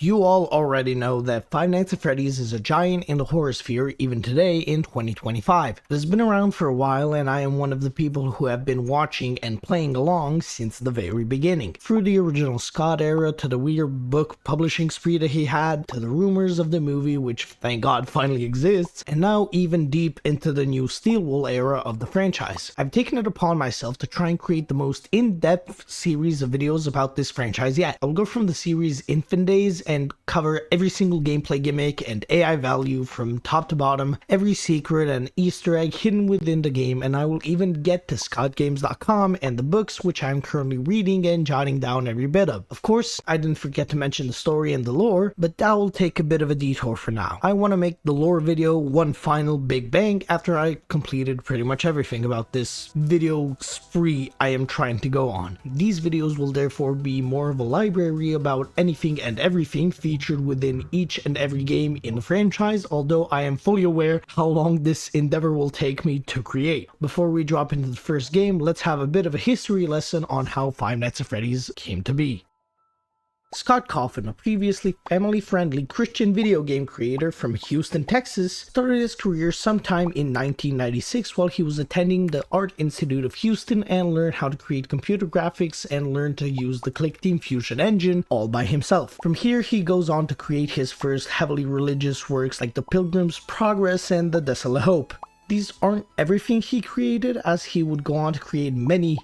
You all already know that Five Nights at Freddy's is a giant in the horror sphere even today in 2025. It has been around for a while and I am one of the people who have been watching and playing along since the very beginning. Through the original Scott era to the weird book publishing spree that he had, to the rumors of the movie which thank God finally exists, and now even deep into the new Steel Wool era of the franchise. I've taken it upon myself to try and create the most in-depth series of videos about this franchise yet. I'll go from the series' infant days and cover every single gameplay gimmick and AI value from top to bottom, every secret and Easter egg hidden within the game, and I will even get to scottgames.com and the books which I'm currently reading and jotting down every bit of. Of course, I didn't forget to mention the story and the lore, but that will take a bit of a detour for now. I want to make the lore video one final big bang after I completed pretty much everything about this video spree I am trying to go on. These videos will therefore be more of a library about anything and everything featured within each and every game in the franchise, although I am fully aware how long this endeavor will take me to create. Before we drop into the first game, let's have a bit of a history lesson on how Five Nights at Freddy's came to be. Scott Coffin, a previously family-friendly Christian video game creator from Houston, Texas, started his career sometime in 1996 while he was attending the Art Institute of Houston and learned how to create computer graphics and learned to use the ClickTeam Fusion engine all by himself. From here, he goes on to create his first heavily religious works like The Pilgrim's Progress and The Desolate Hope. These aren't everything he created, as he would go on to create many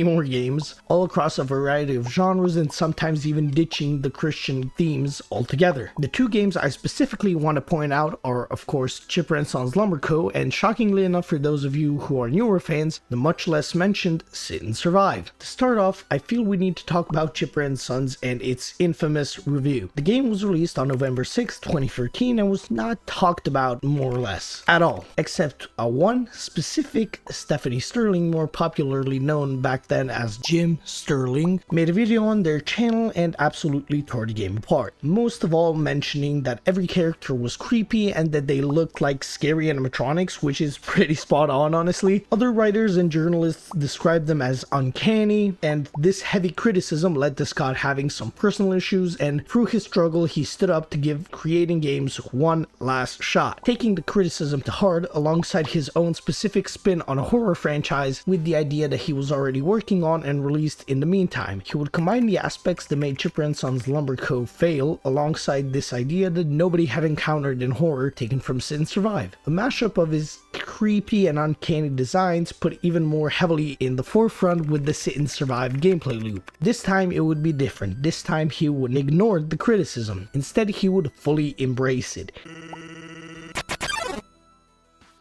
more games, all across a variety of genres and sometimes even ditching the Christian themes altogether. The two games I specifically want to point out are, of course, Chipper & Sons Lumber Co. and, shockingly enough for those of you who are newer fans, the much less mentioned Sit and Survive. To start off, I feel we need to talk about Chipper & Sons and its infamous review. The game was released on November 6, 2013 and was not talked about more or less at all, except one specific Stephanie Sterling, more popularly known back then as Jim Sterling, made a video on their channel and absolutely tore the game apart. Most of all mentioning that every character was creepy and that they looked like scary animatronics, which is pretty spot on honestly. Other writers and journalists described them as uncanny, and this heavy criticism led to Scott having some personal issues, and through his struggle he stood up to give creating games one last shot, taking the criticism to heart alongside his own specific spin on a horror franchise with the idea that he was already working on and released in the meantime. He would combine the aspects that made Chipper & Sons Lumber Co. fail alongside this idea that nobody had encountered in horror taken from Sit and Survive. A mashup of his creepy and uncanny designs put even more heavily in the forefront with the Sit and Survive gameplay loop. This time it would be different. This time he wouldn't ignore the criticism. Instead he would fully embrace it.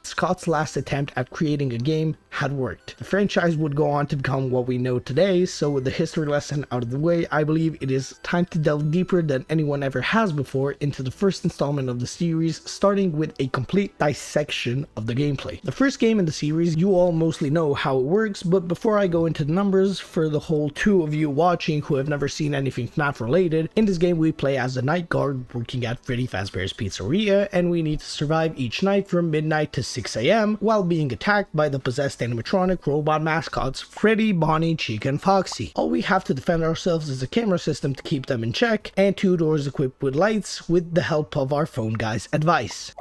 Scott's last attempt at creating a game had worked. The franchise would go on to become what we know today, so with the history lesson out of the way, I believe it is time to delve deeper than anyone ever has before into the first installment of the series, starting with a complete dissection of the gameplay. The first game in the series, you all mostly know how it works, but before I go into the numbers, for the whole two of you watching who have never seen anything FNAF related, in this game we play as a night guard working at Freddy Fazbear's Pizzeria, and we need to survive each night from midnight to 6 a.m. while being attacked by the possessed animatronic robot mascots Freddy, Bonnie, Chica, and Foxy. All we have to defend ourselves is a camera system to keep them in check, and two doors equipped with lights with the help of our phone guy's advice.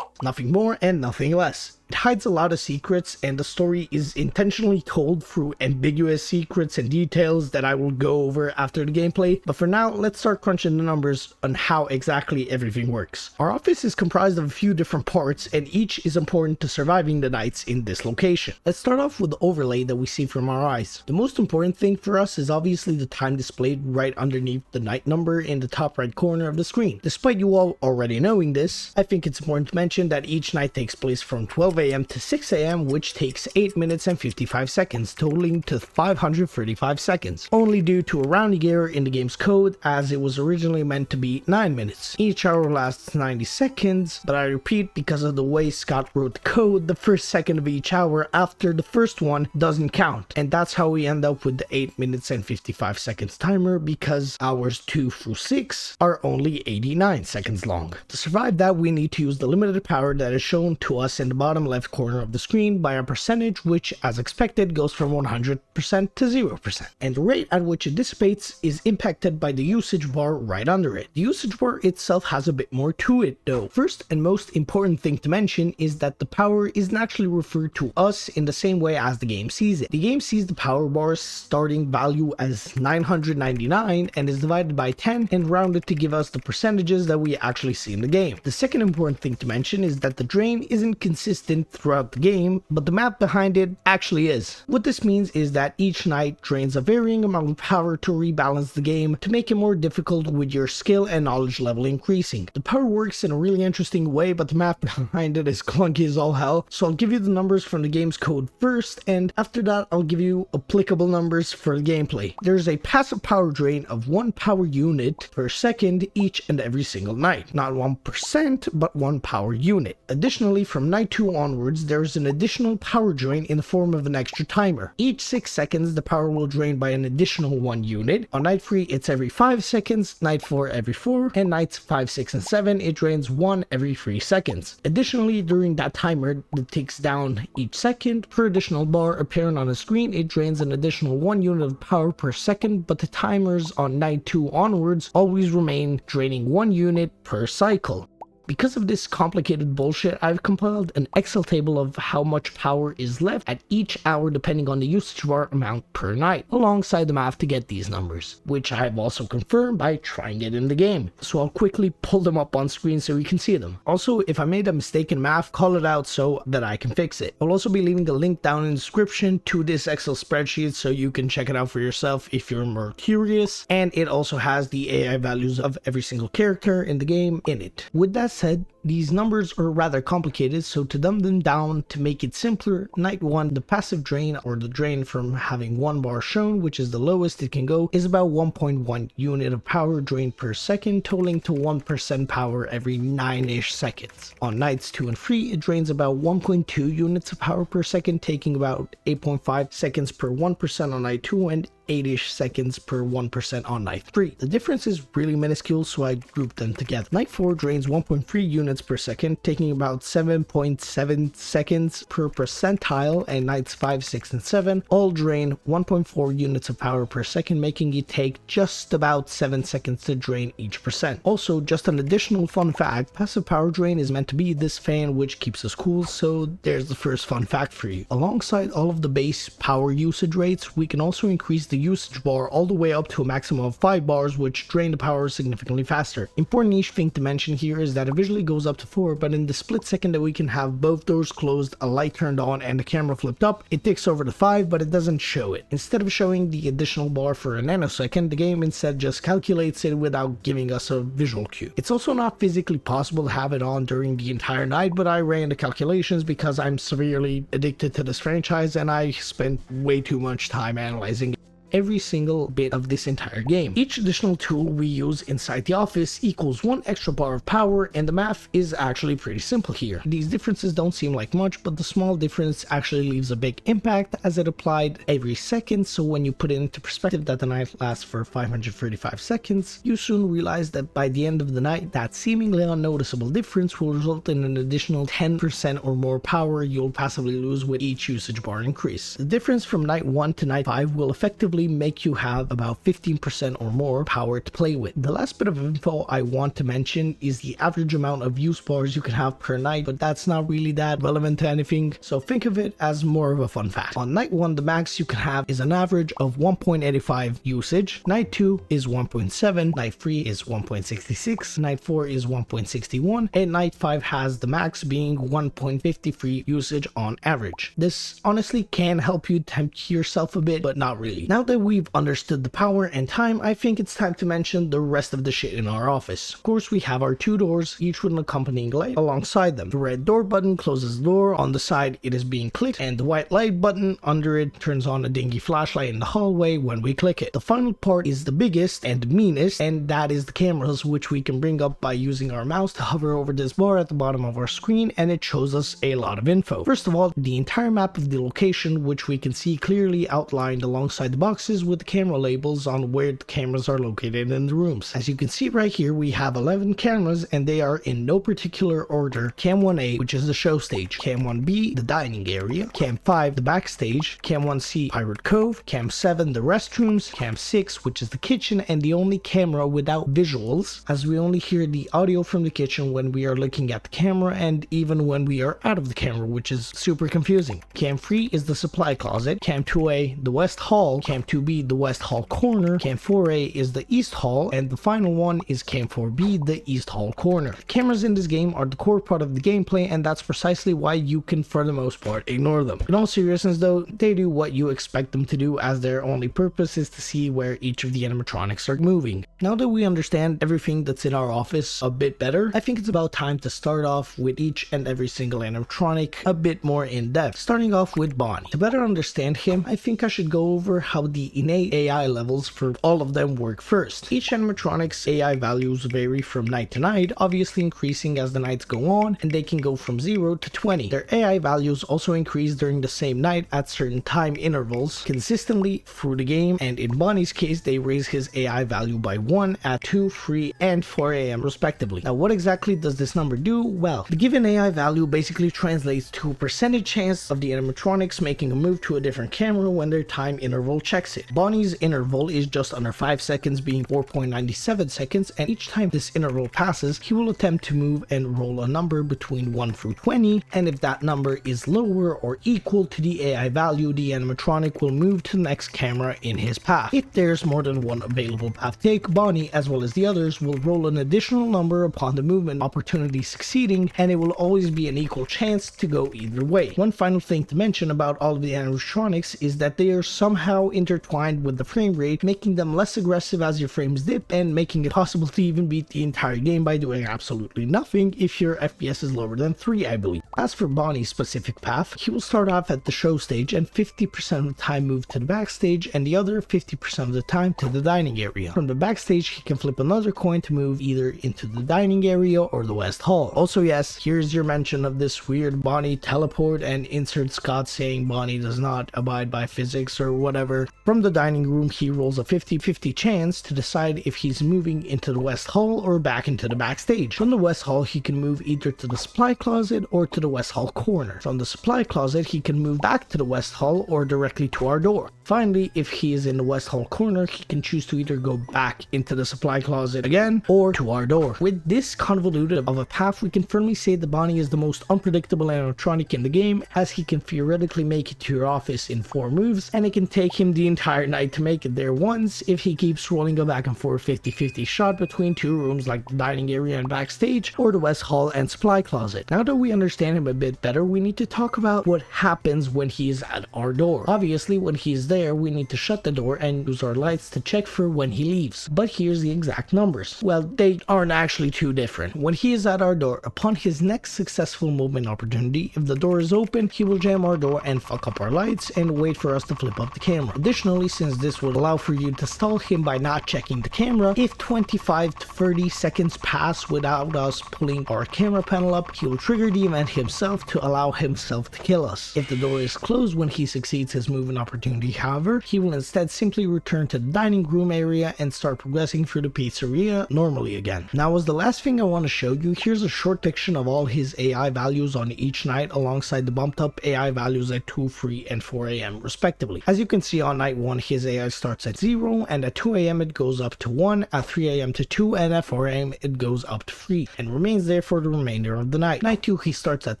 Nothing more and nothing less. It hides a lot of secrets, and the story is intentionally told through ambiguous secrets and details that I will go over after the gameplay, but for now, let's start crunching the numbers on how exactly everything works. Our office is comprised of a few different parts, and each is important to surviving the nights in this location. Let's start off with the overlay that we see from our eyes. The most important thing for us is obviously the time displayed right underneath the night number in the top right corner of the screen. Despite you all already knowing this, I think it's important to mention that each night takes place from 12 a.m. to 6 a.m. which takes 8 minutes and 55 seconds, totaling to 535 seconds, only due to a rounding error in the game's code as it was originally meant to be 9 minutes. Each hour lasts 90 seconds, but I repeat, because of the way Scott wrote the code, the first second of each hour after the first one doesn't count, and that's how we end up with the 8 minutes and 55 seconds timer, because hours 2 through 6 are only 89 seconds long. To survive that, we need to use the limited power that is shown to us in the bottom left corner of the screen by a percentage which, as expected, goes from 100% to 0%. And the rate at which it dissipates is impacted by the usage bar right under it. The usage bar itself has a bit more to it though. First and most important thing to mention is that the power isn't actually referred to us in the same way as the game sees it. The game sees the power bar's starting value as 999 and is divided by 10 and rounded to give us the percentages that we actually see in the game. The second important thing to mention is that the drain isn't consistent throughout the game, but the map behind it actually is. What this means is that each night drains a varying amount of power to rebalance the game to make it more difficult with your skill and knowledge level increasing. The power works in a really interesting way, but the map behind it is clunky as all hell, so I'll give you the numbers from the game's code first, and after that I'll give you applicable numbers for the gameplay. There's a passive power drain of 1 power unit per second each and every single night. Not 1%, but 1 power unit. Additionally, from night 2 onwards, there's an additional power drain in the form of an extra timer. Each 6 seconds, the power will drain by an additional 1 unit. On night 3, it's every 5 seconds, night 4 every 4, and nights 5, 6, and 7, it drains 1 every 3 seconds. Additionally, during that timer that ticks down each second, per additional bar appearing on the screen, it drains an additional 1 unit of power per second, but the timers on night 2 onwards always remain draining 1 unit per cycle. Because of this complicated bullshit, I've compiled an Excel table of how much power is left at each hour depending on the usage bar amount per night, alongside the math to get these numbers, which I've also confirmed by trying it in the game. So I'll quickly pull them up on screen so you can see them. Also, if I made a mistake in math, call it out so that I can fix it. I'll also be leaving a link down in the description to this Excel spreadsheet so you can check it out for yourself if you're more curious, and it also has the AI values of every single character in the game in it. With that said, these numbers are rather complicated, so to dumb them down to make it simpler, night 1, the passive drain, or the drain from having 1 bar shown, which is the lowest it can go, is about 1.1 unit of power drained per second, totaling to 1% power every 9-ish seconds. On nights 2 and 3, it drains about 1.2 units of power per second, taking about 8.5 seconds per 1% on night 2 and 8-ish seconds per 1% on night 3. The difference is really minuscule, so I grouped them together. Night 4 drains 1.3 units per second, taking about 7.7 seconds per percentile, and nights 5, 6, and 7 all drain 1.4 units of power per second, making it take just about 7 seconds to drain each percent. Also, just an additional fun fact, passive power drain is meant to be this fan which keeps us cool, so there's the first fun fact for you. Alongside all of the base power usage rates, we can also increase the usage bar all the way up to a maximum of 5 bars, which drain the power significantly faster. Important niche thing to mention here is that it visually goes up to 4, but in the split second that we can have both doors closed, a light turned on, and the camera flipped up, it ticks over to 5, but it doesn't show it. Instead of showing the additional bar for a nanosecond, the game instead just calculates it without giving us a visual cue. It's also not physically possible to have it on during the entire night, but I ran the calculations because I'm severely addicted to this franchise and I spent way too much time analyzing every single bit of this entire game. Each additional tool we use inside the office equals 1 extra bar of power, and the math is actually pretty simple here. These differences don't seem like much, but the small difference actually leaves a big impact as it applied every second, so when you put it into perspective that the night lasts for 535 seconds, you soon realize that by the end of the night, that seemingly unnoticeable difference will result in an additional 10% or more power you'll passively lose with each usage bar increase. The difference from night 1 to night 5 will effectively make you have about 15% or more power to play with. The last bit of info I want to mention is the average amount of use bars you can have per night, but that's not really that relevant to anything, so think of it as more of a fun fact. On night 1, the max you can have is an average of 1.85 usage, night 2 is 1.7, night 3 is 1.66, night 4 is 1.61, and night 5 has the max being 1.53 usage on average. This honestly can help you tempt yourself a bit, but not really. Now that we've understood the power and time, I think it's time to mention the rest of the shit in our office. Of course, we have our 2 doors, each with an accompanying light alongside them. The red door button closes the door, on the side it is being clicked, and the white light button under it turns on a dingy flashlight in the hallway when we click it. The final part is the biggest and meanest, and that is the cameras, which we can bring up by using our mouse to hover over this bar at the bottom of our screen, and it shows us a lot of info. First of all, the entire map of the location, which we can see clearly outlined alongside the box boxes with the camera labels on where the cameras are located in the rooms. As you can see right here, we have 11 cameras and they are in no particular order. Cam 1A, which is the show stage, Cam 1B, the dining area, Cam 5, the backstage, Cam 1C, Pirate Cove, Cam 7, the restrooms, Cam 6, which is the kitchen, and the only camera without visuals, as we only hear the audio from the kitchen when we are looking at the camera and even when we are out of the camera, which is super confusing. Cam 3 is the supply closet, Cam 2A, the west hall, Cam 2B, the west hall corner, Cam 4A is the east hall, and the final one is Cam 4B, the east hall corner. Cameras in this game are the core part of the gameplay, and that's precisely why you can for the most part ignore them. In all seriousness though, they do what you expect them to do, as their only purpose is to see where each of the animatronics are moving. Now that we understand everything that's in our office a bit better, I think it's about time to start off with each and every single animatronic a bit more in depth, starting off with Bonnie. To better understand him, I think I should go over how the innate AI levels for all of them work first. Each animatronic's AI values vary from night to night, obviously increasing as the nights go on, and they can go from 0 to 20. Their AI values also increase during the same night at certain time intervals, consistently through the game, and in Bonnie's case, they raise his AI value by 1 at 2, 3, and 4 AM respectively. Now, what exactly does this number do? Well, the given AI value basically translates to a percentage chance of the animatronics making a move to a different camera when their time interval checks it. Bonnie's interval is just under 5 seconds, being 4.97 seconds, and each time this interval passes, he will attempt to move and roll a number between 1 through 20, and if that number is lower or equal to the AI value, the animatronic will move to the next camera in his path. If there's more than one available path take, Bonnie, as well as the others, will roll an additional number upon the movement opportunity succeeding, and it will always be an equal chance to go either way. One final thing to mention about all of the animatronics is that they are somehow intertwined with the frame rate, making them less aggressive as your frames dip, and making it possible to even beat the entire game by doing absolutely nothing if your FPS is lower than 3, I believe. As for Bonnie's specific path, he will start off at the show stage and 50% of the time move to the backstage, and the other 50% of the time to the dining area. From the backstage, he can flip another coin to move either into the dining area or the west hall. Also, yes, here's your mention of this weird Bonnie teleport, and insert Scott saying Bonnie does not abide by physics or whatever. From the dining room, he rolls a 50-50 chance to decide if he's moving into the west hall or back into the backstage. From the west hall, he can move either to the supply closet or to the west hall corner. From the supply closet, he can move back to the west hall or directly to our door. Finally, if he is in the west hall corner, he can choose to either go back into the supply closet again or to our door. With this convoluted of a path, we can firmly say that Bonnie is the most unpredictable animatronic in the game, as he can theoretically make it to your office in 4 moves, and it can take him the entire night to make it there once if he keeps rolling a back and forth 50-50 shot between 2 rooms like the dining area and backstage, or the west hall and supply closet. Now that we understand him a bit better, we need to talk about what happens when he is at our door. Obviously, when he is there, we need to shut the door and use our lights to check for when he leaves. But here's the exact numbers. Well, they aren't actually too different. When he is at our door, upon his next successful movement opportunity, if the door is open, he will jam our door and fuck up our lights and wait for us to flip up the camera. Additionally, since this will allow for you to stall him by not checking the camera, if 25 to 30 seconds pass without us pulling our camera panel up, he will trigger the event himself to allow himself to kill us. If the door is closed when he succeeds his movement opportunity, however, he will instead simply return to the dining room area and start progressing through the pizzeria normally again. Now, as the last thing I want to show you, here's a short depiction of all his AI values on each night alongside the bumped up AI values at 2, 3, and 4 AM respectively. As you can see, on night 1 his AI starts at 0, and at 2 AM it goes up to 1, at 3 AM to 2, and at 4 AM it goes up to 3, and remains there for the remainder of the night. Night 2 he starts at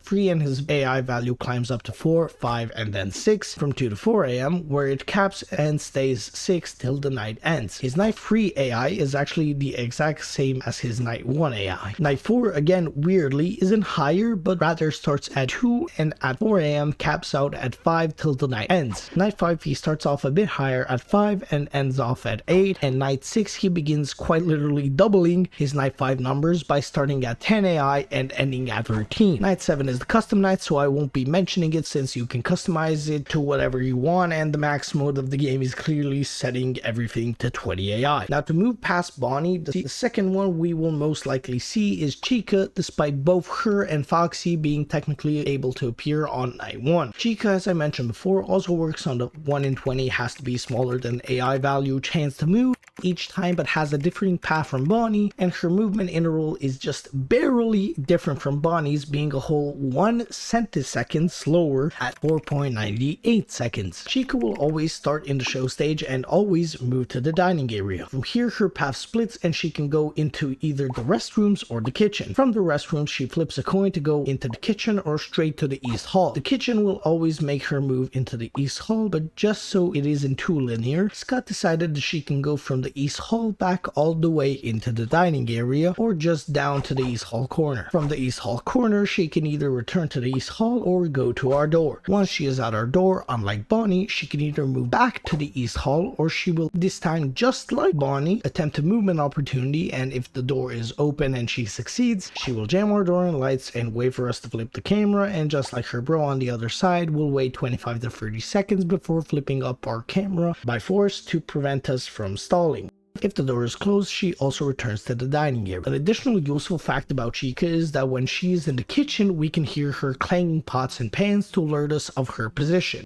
3 and his AI value climbs up to 4, 5, and then 6 from 2 to 4 AM, where it caps and stays 6 till the night ends. His night 3 AI is actually the exact same as his night 1 AI. Night 4, again weirdly, isn't higher but rather starts at 2 and at 4 AM caps out at 5 till the night ends. Night 5 he starts off a bit higher at 5 and ends off at 8, and night 6 he begins quite literally doubling his night 5 numbers by starting at 10 AI and ending at 13. Night 7 is the custom night, so I won't be mentioning it since you can customize it to whatever you want, and the max max mode of the game is clearly setting everything to 20 AI. Now to move past Bonnie, the second one we will most likely see is Chica, despite both her and Foxy being technically able to appear on night 1. Chica, as I mentioned before, also works on the 1 in 20 has to be smaller than AI value chance to move each time, but has a different path from Bonnie, and her movement interval is just barely different from Bonnie's, being a whole 1 centisecond slower at 4.98 seconds. Chica will always start in the show stage and always move to the dining area. From here her path splits and she can go into either the restrooms or the kitchen. From the restrooms she flips a coin to go into the kitchen or straight to the east hall. The kitchen will always make her move into the east hall, but just so it isn't too linear, Scott decided that she can go from the east hall back all the way into the dining area or just down to the east hall corner. From the east hall corner she can either return to the east hall or go to our door. Once she is at our door, unlike Bonnie, she can either move back to the east hall or she will, this time just like Bonnie, attempt a movement opportunity, and if the door is open and she succeeds, she will jam our door and lights and wait for us to flip the camera, and just like her bro on the other side, we'll wait 25 to 30 seconds before flipping up our camera by force to prevent us from stalling. If the door is closed, she also returns to the dining area. An additional useful fact about Chica is that when she is in the kitchen, we can hear her clanging pots and pans to alert us of her position.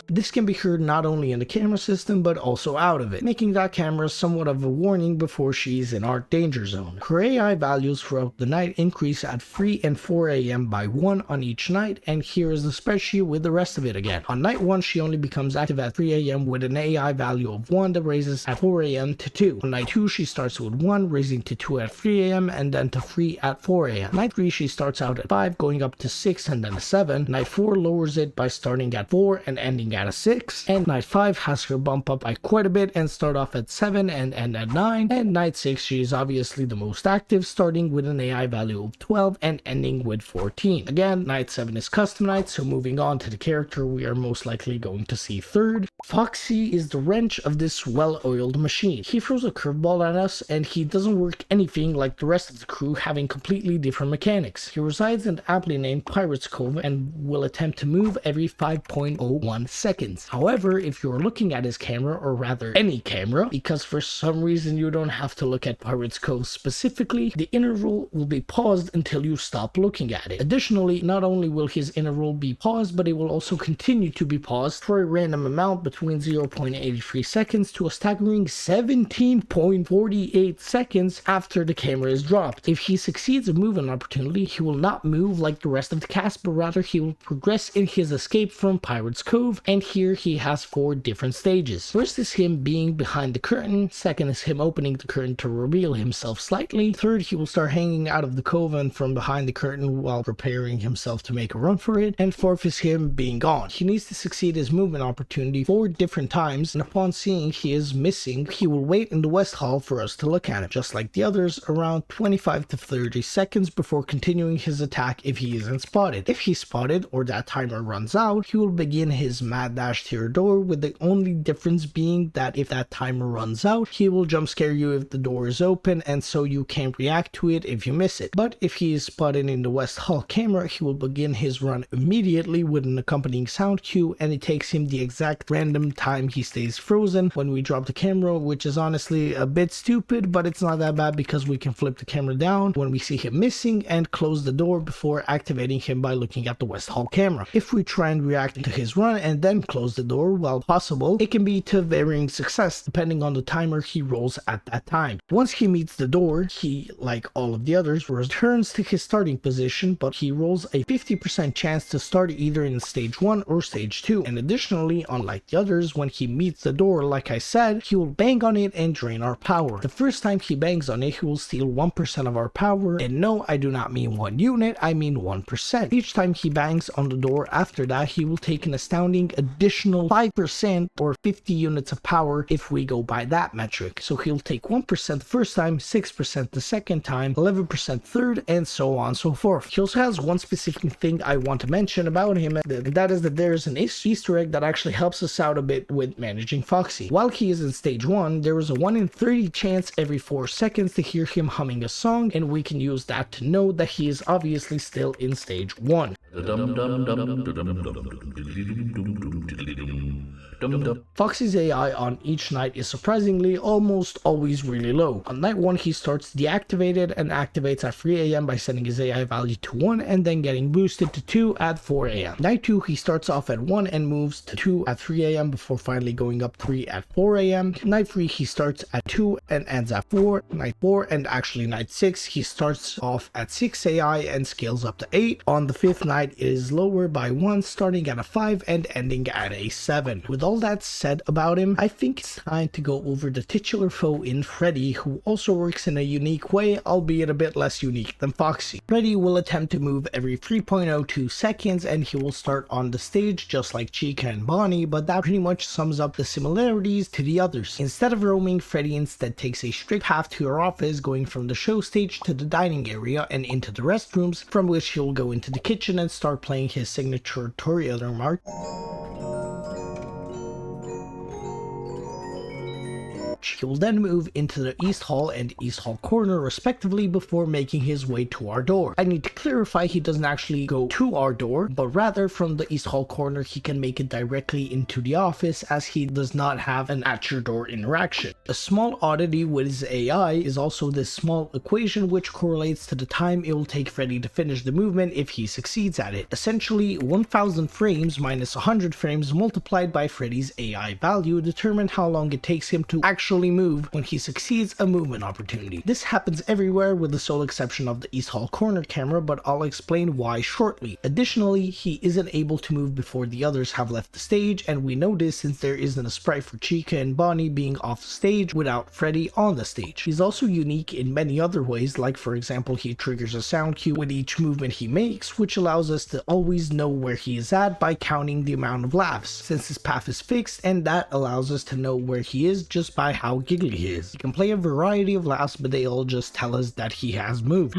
This can be heard not only in the camera system but also out of it, making that camera somewhat of a warning before she's in our danger zone. Her AI values throughout the night increase at 3 and 4 AM by 1 on each night, and here is the spreadsheet with the rest of it again. On night 1 she only becomes active at 3 AM with an AI value of 1 that raises at 4 AM to 2. On night 2 she starts with 1, raising to 2 at 3 AM and then to 3 at 4 AM. Night 3 she starts out at 5, going up to 6 and then a 7. Night 4 lowers it by starting at 4 and ending at a 6, and night 5 has her bump up by quite a bit and start off at 7 and end at 9, and night 6 she is obviously the most active, starting with an AI value of 12 and ending with 14. Again, night 7 is custom night, so moving on to the character we are most likely going to see third. Foxy is the wrench of this well-oiled machine. He throws a curveball at us and he doesn't work anything like the rest of the crew, having completely different mechanics. He resides in the aptly named Pirate's Cove and will attempt to move every 5.01 seconds. However, if you're looking at his camera, or rather any camera, because for some reason you don't have to look at Pirate's Cove specifically, the interval will be paused until you stop looking at it. Additionally, not only will his interval be paused, but it will also continue to be paused for a random amount between 0.83 seconds to a staggering 17.48 seconds after the camera is dropped. If he succeeds a movement opportunity, he will not move like the rest of the cast, but rather he will progress in his escape from Pirate's Cove, and here he has 4 different stages. First is him being behind the curtain, second is him opening the curtain to reveal himself slightly, third he will start hanging out of the cove and from behind the curtain while preparing himself to make a run for it, and fourth is him being gone. He needs to succeed his movement opportunity 4 different times, and upon seeing he is missing, he will wait in the West Hall for us to look at him. Just like the others, around 25 to 30 seconds before continuing his attack if he isn't spotted. If he's spotted or that timer runs out, he will begin his mad dash to your door, with the only difference being that if that timer runs out, he will jump scare you if the door is open, and so you can't react to it if you miss it. But if he is spotted in the West Hall camera, he will begin his run immediately with an accompanying sound cue, and it takes him the exact random time he stays frozen when we drop the camera, which is honestly a bit stupid, but it's not that bad because we can flip the camera down when we see him missing and close the door before activating him by looking at the West Hall camera. If we try and react to his run and then close the door, while possible, it can be to varying success depending on the timer he rolls at that time. Once he meets the door, he, like all of the others, returns to his starting position, but he rolls a 50% chance to start either in stage 1 or stage 2, and additionally, unlike the others, when he meets the door, like I said, he will bang on it and drain our power. The first time he bangs on it, he will steal 1% of our power, and no, I do not mean 1 unit, I mean 1%. Each time he bangs on the door after that, he will take an astounding additional 5% or 50 units of power if we go by that metric. So he'll take 1% the first time, 6% the second time, 11% third, and so on and so forth. He also has one specific thing I want to mention about him, and that is that there's an Easter egg that actually helps us out a bit with managing Foxy. While he is in stage 1, there is a 1 in 30 chance every 4 seconds to hear him humming a song, and we can use that to know that he is obviously still in stage 1. Foxy's AI on each night is surprisingly almost always really low. On night 1 he starts deactivated and activates at 3 AM by setting his AI value to 1 and then getting boosted to 2 at 4 AM. Night 2 he starts off at 1 and moves to 2 at 3 AM before finally going up 3 at 4 AM. Night 3 he starts at 2 and ends at 4. Night 4 and actually night 6 he starts off at 6 AI and scales up to 8. On the 5th night it is lower by 1, starting at a 5 and ending at a 7. With all that said about him, I think it's time to go over the titular foe in Freddy, who also works in a unique way, albeit a bit less unique than Foxy. Freddy will attempt to move every 3.02 seconds and he will start on the stage just like Chica and Bonnie, but that pretty much sums up the similarities to the others. Instead of roaming, Freddy instead takes a straight path to your office, going from the show stage to the dining area and into the restrooms, from which he'll go into the kitchen and start playing his signature Toreador march. He will then move into the East Hall and East Hall corner respectively before making his way to our door. I need to clarify he doesn't actually go to our door, but rather from the East Hall corner he can make it directly into the office, as he does not have an at your door interaction. A small oddity with his AI is also this small equation which correlates to the time it will take Freddy to finish the movement if he succeeds at it. Essentially 1000 frames minus 100 frames multiplied by Freddy's AI value determine how long it takes him to actually move when he succeeds a movement opportunity. This happens everywhere with the sole exception of the East Hall corner camera, but I'll explain why shortly. Additionally, he isn't able to move before the others have left the stage, and we know this since there isn't a sprite for Chica and Bonnie being off the stage without Freddy on the stage. He's also unique in many other ways, like for example he triggers a sound cue with each movement he makes, which allows us to always know where he is at by counting the amount of laughs, since his path is fixed, and that allows us to know where he is just by how giggly he is. He can play a variety of laughs, but they all just tell us that he has moved.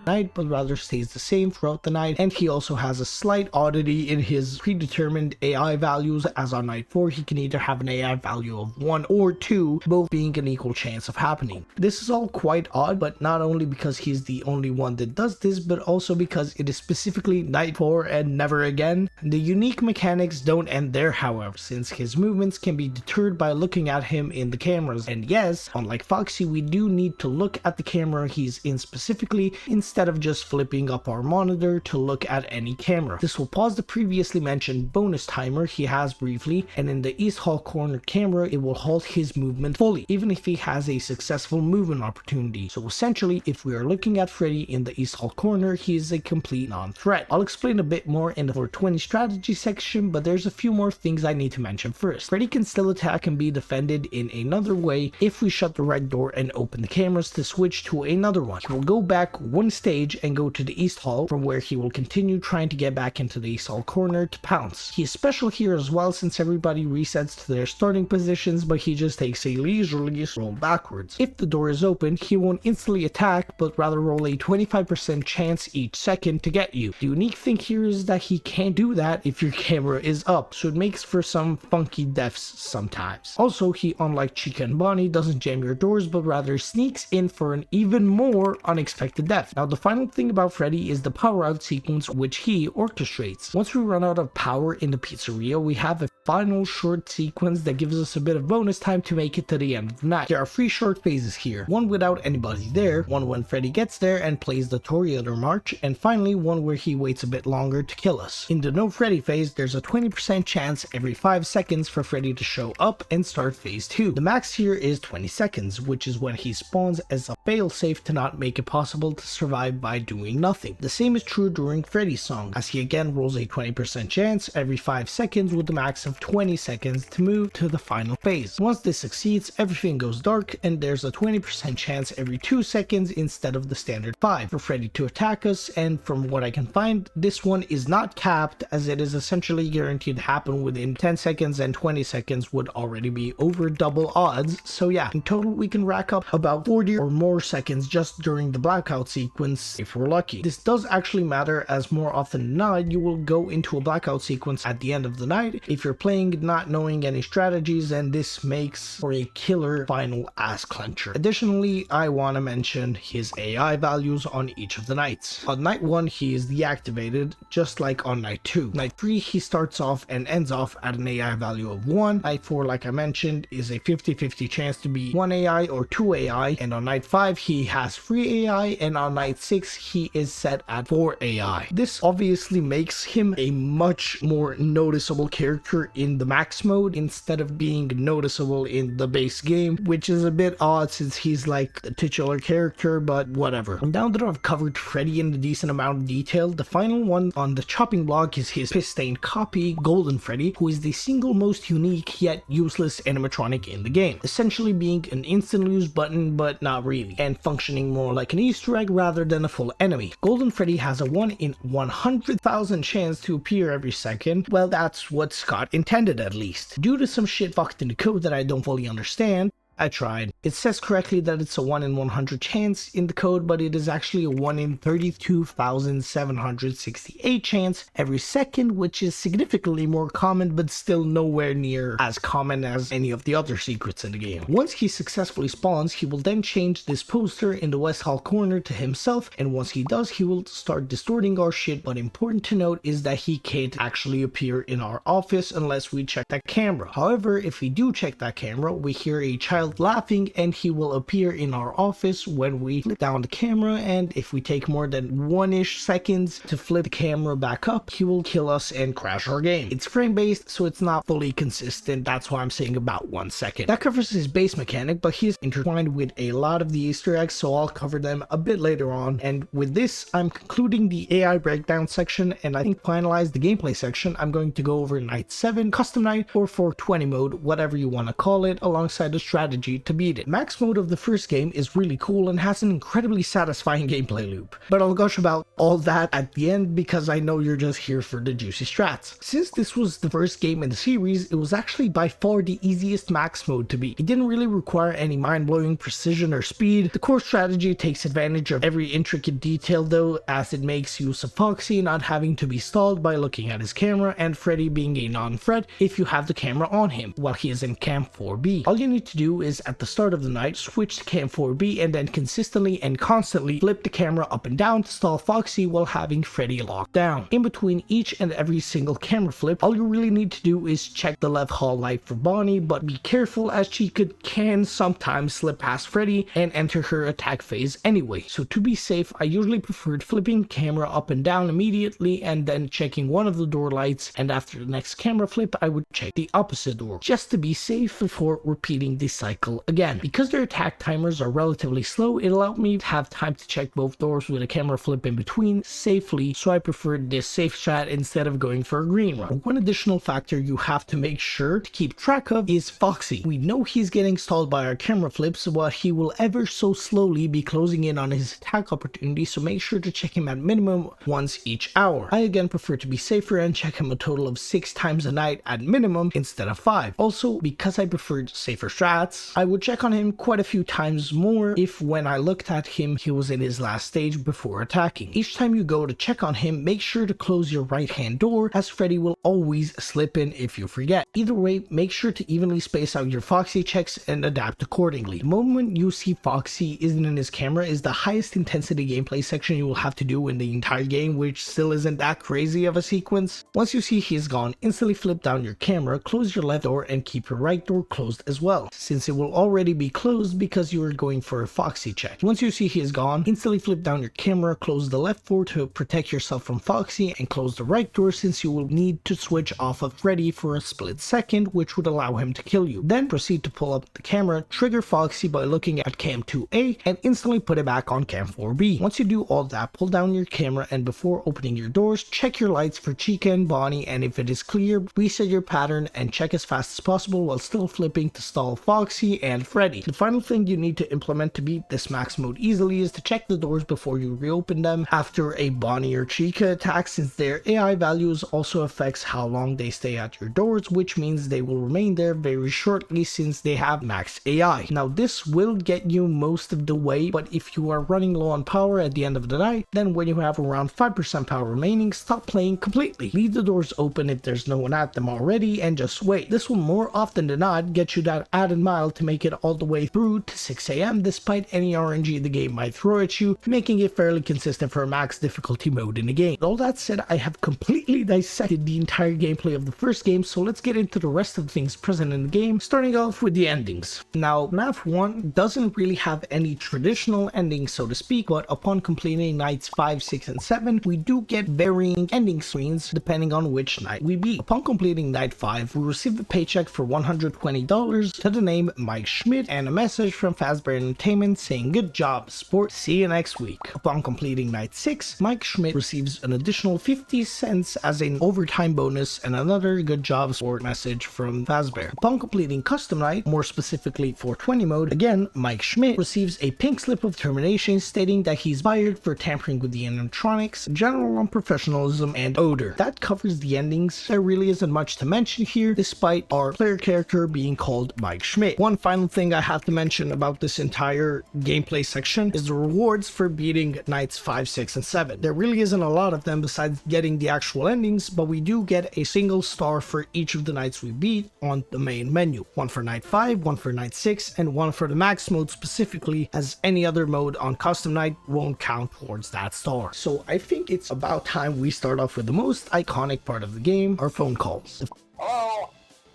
Night, but rather stays the same throughout the night, and he also has a slight oddity in his predetermined AI values, as on night 4 he can either have an AI value of 1 or 2, both being an equal chance of happening. This is all quite odd, but not only because he's the only one that does this, but also because it is specifically night 4 and never again. The unique mechanics don't end there, however, since his movements can be deterred by looking at him in the cameras, and yes, unlike Foxy, we do need to look at the camera he's in specifically instead of just flipping up our monitor to look at any camera. This will pause the previously mentioned bonus timer he has briefly, and in the East Hall corner camera it will halt his movement fully, even if he has a successful movement opportunity. So essentially, if we are looking at Freddy in the East Hall corner, he is a complete non-threat. I'll explain a bit more in the 420 strategy section, but there's a few more things I need to mention first. Freddy can still attack and be defended in another way if we shut the right door and open the cameras to switch to another one. He will go back one stage and go to the East Hall, from where he will continue trying to get back into the East Hall corner to pounce. He is special here as well since everybody resets to their starting positions, but he just takes a leisurely roll backwards. If the door is open, he won't instantly attack, but rather roll a 25% chance each second to get you. The unique thing here is that he can't do that if your camera is up, so it makes for some funky deaths sometimes. Also, he, unlike Chica and Bonnie, doesn't jam your doors, but rather sneaks in for an even more unexpected death. Now, the final thing about Freddy is the power out sequence which he orchestrates. Once we run out of power in the pizzeria, we have a final short sequence that gives us a bit of bonus time to make it to the end of the night. There are 3 short phases here, one without anybody there, one when Freddy gets there and plays the Toreador march, and finally one where he waits a bit longer to kill us. In the no Freddy phase, there's a 20% chance every 5 seconds for Freddy to show up and start phase 2. The max here is 20 seconds, which is when he spawns as a failsafe to not make it possible to survive by doing nothing. The same is true during Freddy's song, as he again rolls a 20% chance every 5 seconds with the max of of 20 seconds to move to the final phase. Once this succeeds, everything goes dark and there's a 20% chance every 2 seconds instead of the standard 5 for Freddy to attack us, and from what I can find, this one is not capped as it is essentially guaranteed to happen within 10 seconds, and 20 seconds would already be over double odds. So yeah, in total we can rack up about 40 or more seconds just during the blackout sequence if we're lucky. This does actually matter, as more often than not you will go into a blackout sequence at the end of the night if you're playing not knowing any strategies, and this makes for a killer final ass clencher. Additionally, I want to mention his AI values on each of the nights. On night 1 he is deactivated just like on night 2. Night 3 he starts off and ends off at an AI value of 1. Night 4, like I mentioned, is a 50-50 chance to be 1 AI or 2 AI, and on night 5 he has 3 AI, and on night 6 he is set at 4 AI. This obviously makes him a much more noticeable character in the max mode instead of being noticeable in the base game, which is a bit odd since he's like the titular character, but whatever. Now that I've covered Freddy in a decent amount of detail, the final one on the chopping block is his piss-stained copy, Golden Freddy, who is the single most unique yet useless animatronic in the game, essentially being an instant lose button but not really, and functioning more like an Easter egg rather than a full enemy. Golden Freddy has a 1 in 100,000 chance to appear every second. Well, that's what Scott intended at least. Due to some shit fucked in the code that I don't fully understand, I tried. It says correctly that it's a 1 in 100 chance in the code, but it is actually a 1 in 32,768 chance every second, which is significantly more common, but still nowhere near as common as any of the other secrets in the game. Once he successfully spawns, he will then change this poster in the West Hall corner to himself, and once he does, he will start distorting our shit, but important to note is that he can't actually appear in our office unless we check that camera. However, if we do check that camera, we hear a child laughing and he will appear in our office when we flip down the camera, and if we take more than 1-ish seconds to flip the camera back up, he will kill us and crash our game. It's frame based, so it's not fully consistent. That's why I'm saying about 1 second. That covers his base mechanic, but he's intertwined with a lot of the Easter eggs, so I'll cover them a bit later on. And with this, I'm concluding the AI breakdown section, and I think finalize the gameplay section. I'm going to go over night 7, custom night, or 420 mode, whatever you want to call it, alongside the strategy to beat it. Max mode of the first game is really cool and has an incredibly satisfying gameplay loop, but I'll gush about all that at the end because I know you're just here for the juicy strats. Since this was the first game in the series, it was actually by far the easiest max mode to beat. It didn't really require any mind-blowing precision or speed. The core strategy takes advantage of every intricate detail though, as it makes use of Foxy not having to be stalled by looking at his camera, and Freddy being a non-threat if you have the camera on him while he is in Cam 4B. All you need to do is at the start of the night switch to Cam 4B and then consistently and constantly flip the camera up and down to stall Foxy while having Freddy locked down. In between each and every single camera flip, all you really need to do is check the left hall light for Bonnie, but be careful as Chica can sometimes slip past Freddy and enter her attack phase anyway. So to be safe, I usually preferred flipping the camera up and down immediately and then checking one of the door lights, and after the next camera flip I would check the opposite door just to be safe before repeating the cycle again. Because their attack timers are relatively slow, it allowed me to have time to check both doors with a camera flip in between safely, so I preferred this safe strat instead of going for a green run. One additional factor you have to make sure to keep track of is Foxy. We know he's getting stalled by our camera flips, but he will ever so slowly be closing in on his attack opportunity, so make sure to check him at minimum once each hour. I again prefer to be safer and check him a total of 6 times a night at minimum instead of 5. Also, because I preferred safer strats, I would check on him quite a few times more if when I looked at him he was in his last stage before attacking. Each time you go to check on him, make sure to close your right hand door, as Freddy will always slip in if you forget. Either way, make sure to evenly space out your Foxy checks and adapt accordingly. The moment you see Foxy isn't in his camera is the highest intensity gameplay section you will have to do in the entire game, which still isn't that crazy of a sequence. Once you see he is gone, instantly flip down your camera, close your left door and keep your right door closed as well. Since since it will already be closed because you are going for a Foxy check. Once you see he is gone, instantly flip down your camera, close the left door to protect yourself from Foxy, and close the right door since you will need to switch off of Freddy for a split second, which would allow him to kill you. Then proceed to pull up the camera, trigger Foxy by looking at cam 2A, and instantly put it back on cam 4B. Once you do all that, pull down your camera, and before opening your doors, check your lights for Chica and Bonnie, and if it is clear, reset your pattern and check as fast as possible while still flipping to stall Foxy and Freddy. The final thing you need to implement to beat this max mode easily is to check the doors before you reopen them after a Bonnie or Chica attack, since their AI values also affects how long they stay at your doors, which means they will remain there very shortly since they have max AI. Now this will get you most of the way, but if you are running low on power at the end of the night, then when you have around 5% power remaining, stop playing completely. Leave the doors open if there's no one at them already and just wait. This will more often than not get you that added mile to make it all the way through to 6 AM despite any RNG the game might throw at you, making it fairly consistent for a max difficulty mode in the game. With all that said, I have completely dissected the entire gameplay of the first game, so let's get into the rest of the things present in the game, starting off with the endings. Now, FNAF 1 doesn't really have any traditional endings, so to speak, but upon completing nights 5, 6, and 7, we do get varying ending screens depending on which night we beat. Upon completing night 5, we receive a paycheck for $120 to the name Mike Schmidt and a message from Fazbear Entertainment saying good job sport, see you next week. Upon completing night 6, Mike Schmidt receives an additional 50 cents as an overtime bonus and another good job sport message from Fazbear. Upon completing custom night, more specifically 420 mode, again Mike Schmidt receives a pink slip of termination stating that he's fired for tampering with the animatronics, general unprofessionalism, and odor. That covers the endings. There really isn't much to mention here despite our player character being called Mike Schmidt. One final thing I have to mention about this entire gameplay section is the rewards for beating nights 5, 6, and 7. There really isn't a lot of them besides getting the actual endings, but we do get a single star for each of the nights we beat on the main menu. One for night 5, one for night 6, and one for the max mode specifically, as any other mode on custom night won't count towards that star. So I think it's about time we start off with the most iconic part of the game, our phone calls. Hello?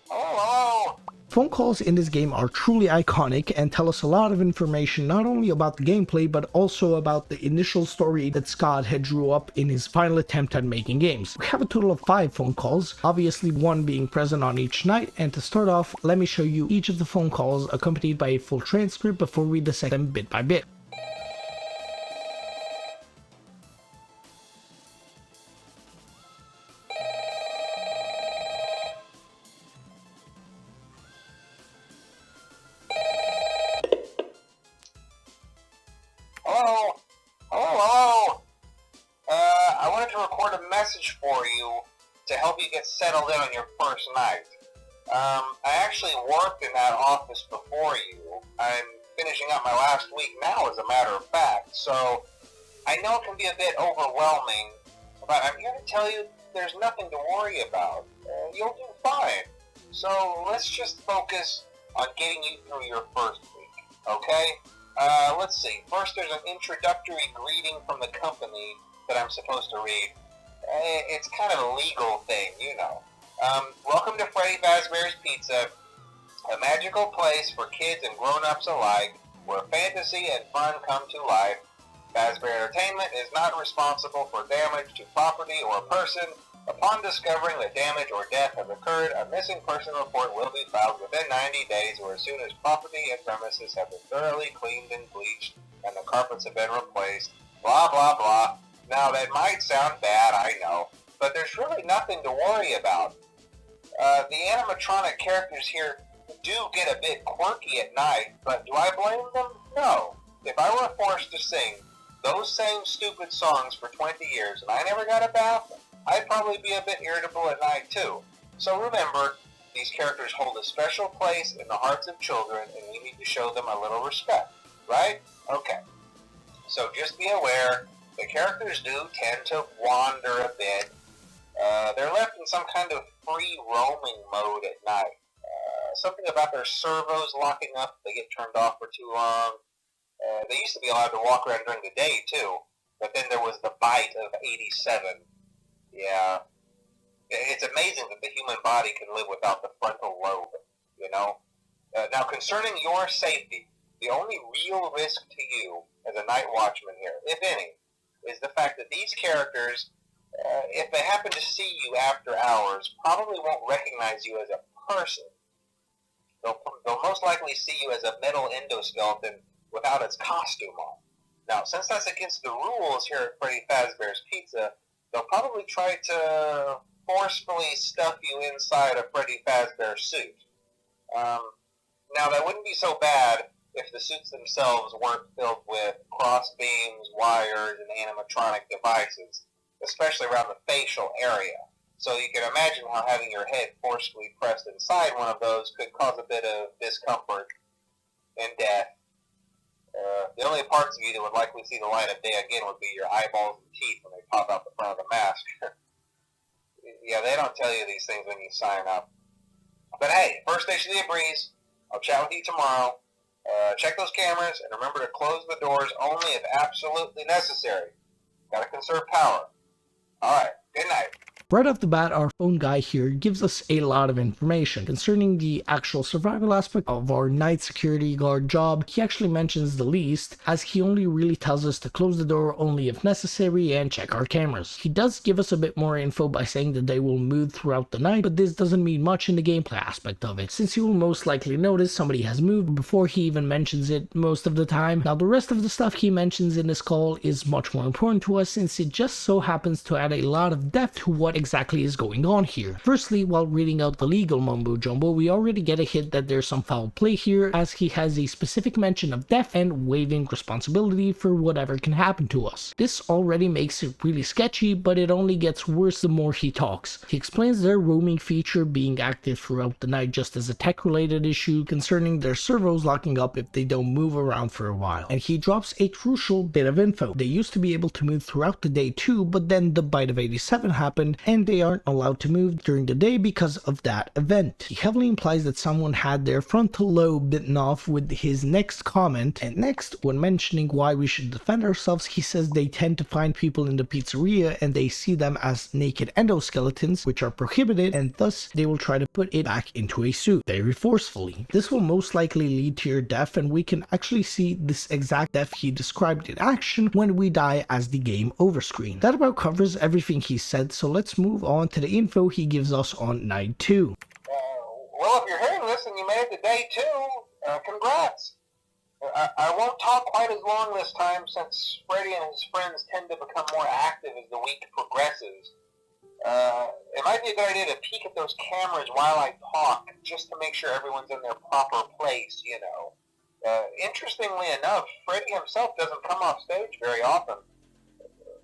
Hello? Phone calls in this game are truly iconic and tell us a lot of information not only about the gameplay but also about the initial story that Scott had drew up in his final attempt at making games. We have a total of 5 phone calls, obviously one being present on each night, and to start off, let me show you each of the phone calls accompanied by a full transcript before we dissect them bit by bit. Hello? I wanted to record a message for you to help you get settled in on your first night. I actually worked in that office before you. I'm finishing up my last week now, as a matter of fact, so I know it can be a bit overwhelming, but I'm here to tell you there's nothing to worry about. You'll do fine. So let's just focus on getting you through your first week, okay? Let's see. First, there's an introductory greeting from the company that I'm supposed to read. It's kind of a legal thing, you know. Welcome to Freddy Fazbear's Pizza, a magical place for kids and grown-ups alike, where fantasy and fun come to life. Fazbear Entertainment is not responsible for damage to property or person. Upon discovering that damage or death has occurred, a missing person report will be filed within 90 days or as soon as property and premises have been thoroughly cleaned and bleached and the carpets have been replaced. Blah, blah, blah. Now, that might sound bad, I know, but there's really nothing to worry about. The animatronic characters here do get a bit quirky at night, but do I blame them? No. If I were forced to sing those same stupid songs for 20 years and I never got a bath, I'd probably be a bit irritable at night too. So remember, these characters hold a special place in the hearts of children and we need to show them a little respect, right? Okay. So just be aware, the characters do tend to wander a bit. They're left in some kind of free roaming mode at night. Something about their servos locking up, they get turned off for too long. They used to be allowed to walk around during the day too, but then there was the bite of 87. Yeah. It's amazing that the human body can live without the frontal lobe, you know? Now, concerning your safety, the only real risk to you as a night watchman here, if any, is the fact that these characters, if they happen to see you after hours, probably won't recognize you as a person. They'll most likely see you as a metal endoskeleton without its costume on. Now, since that's against the rules here at Freddy Fazbear's Pizza, they'll probably try to forcefully stuff you inside a Freddy Fazbear suit. Now, that wouldn't be so bad if the suits themselves weren't filled with cross beams, wires, and animatronic devices, especially around the facial area. So you can imagine how having your head forcefully pressed inside one of those could cause a bit of discomfort and death. The only parts of you that would likely see the light of day again would be your eyeballs and teeth when they pop out the front of the mask. Yeah, they don't tell you these things when you sign up. But hey, first station of the breeze. I'll chat with you tomorrow. Check those cameras and remember to close the doors only if absolutely necessary. Gotta conserve power. Alright, good night. Right off the bat, our phone guy here gives us a lot of information concerning the actual survival aspect of our night security guard job. He actually mentions the least, as he only really tells us to close the door only if necessary and check our cameras. He does give us a bit more info by saying that they will move throughout the night, but this doesn't mean much in the gameplay aspect of it, since you will most likely notice somebody has moved before he even mentions it most of the time. Now, the rest of the stuff he mentions in this call is much more important to us, since it just so happens to add a lot of depth to what exactly is going on here. Firstly, while reading out the legal mumbo jumbo, we already get a hint that there's some foul play here, as he has a specific mention of death and waiving responsibility for whatever can happen to us. This already makes it really sketchy, but it only gets worse the more he talks. He explains their roaming feature being active throughout the night just as a tech related issue concerning their servos locking up if they don't move around for a while. And he drops a crucial bit of info. They used to be able to move throughout the day too, but then the bite of 87 happened and they aren't allowed to move during the day because of that event. He heavily implies that someone had their frontal lobe bitten off with his next comment, and next, when mentioning why we should defend ourselves, he says they tend to find people in the pizzeria and they see them as naked endoskeletons, which are prohibited, and thus they will try to put it back into a suit very forcefully. This will most likely lead to your death, and we can actually see this exact death he described in action when we die as the game over screen. That about covers everything he said, so let's move on to the info he gives us on night 2. Well, if you're hearing this and you made it to day 2, congrats. I won't talk quite as long this time since Freddy and his friends tend to become more active as the week progresses. It might be a good idea to peek at those cameras while I talk, just to make sure everyone's in their proper place, you know. Interestingly enough, Freddy himself doesn't come off stage very often.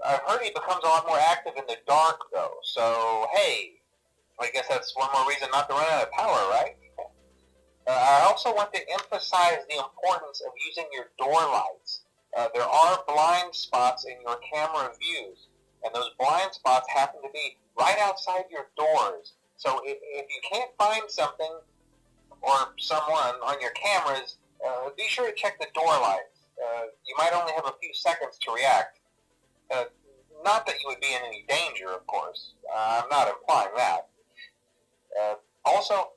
I've heard he becomes a lot more active in the dark, though, so hey, I guess that's one more reason not to run out of power, right? I also want to emphasize the importance of using your door lights. There are blind spots in your camera views, and those blind spots happen to be right outside your doors. So if you can't find something or someone on your cameras, be sure to check the door lights. You might only have a few seconds to react. Not that you would be in any danger, of course. I'm not implying that. Also,